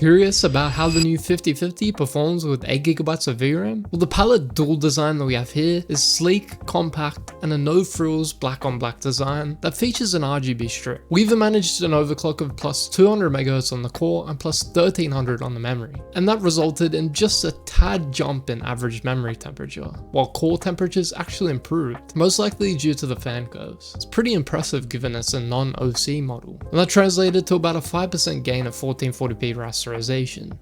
Curious about how the new 5050 performs with 8GB of VRAM? Well, the Palit dual design that we have here is sleek, compact, and a no-frills black on black design that features an RGB strip. We even managed an overclock of plus 200 MHz on the core and plus 1300 on the memory, and that resulted in just a tad jump in average memory temperature, while core temperatures actually improved, most likely due to the fan curves. It's pretty impressive given it's a non-OC model, and that translated to about a 5% gain of 1440p rasterization.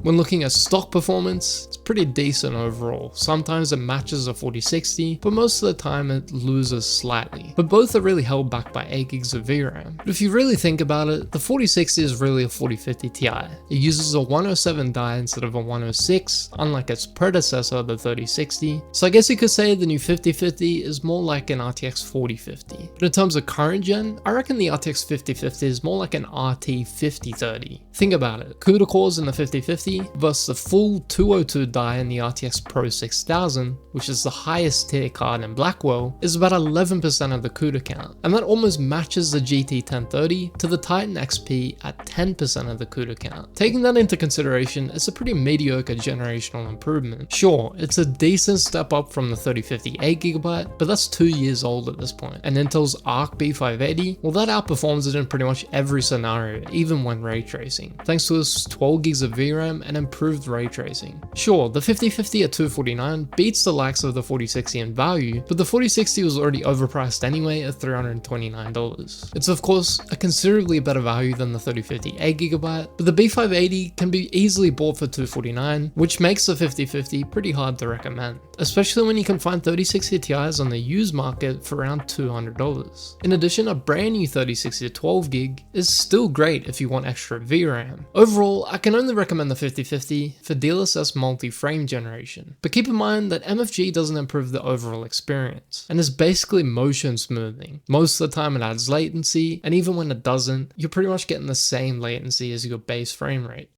When looking at stock performance, it's pretty decent overall. Sometimes it matches a 4060, but most of the time it loses slightly. But both are really held back by 8GB of VRAM. But if you really think about it, the 4060 is really a 4050 Ti. It uses a 107 die instead of a 106, unlike its predecessor, the 3060. So I guess you could say the new 5050 is more like an RTX 4050. But in terms of current gen, I reckon the RTX 5050 is more like an RT 5030. Think about it. CUDA cores in the 5050 versus the full 202 die in the RTX Pro 6000, which is the highest tier card in Blackwell, is about 11% of the CUDA count, and that almost matches the GT 1030 to the Titan XP at 10% of the CUDA count. Taking that into consideration, it's a pretty mediocre generational improvement. Sure, it's a decent step up from the 3050 8GB, but that's 2 years old at this point. And Intel's Arc B580, well, that outperforms it in pretty much every scenario, even when ray tracing, thanks to its 12GB of VRAM and improved ray tracing. Sure, the 5050 at $249 beats the likes of the 4060 in value, but the 4060 was already overpriced anyway at $329. It's of course a considerably better value than the 3050 8GB, but the B580 can be easily bought for $249, which makes the 5050 pretty hard to recommend, especially when you can find 3060 Ti's on the used market for around $200. In addition, a brand new 3060 12GB is still great if you want extra VRAM. Overall, I can only recommend the 5050 for DLSS multi-frame generation, but keep in mind that MFG doesn't improve the overall experience, and is basically motion smoothing. Most of the time it adds latency, and even when it doesn't, you're pretty much getting the same latency as your base frame rate.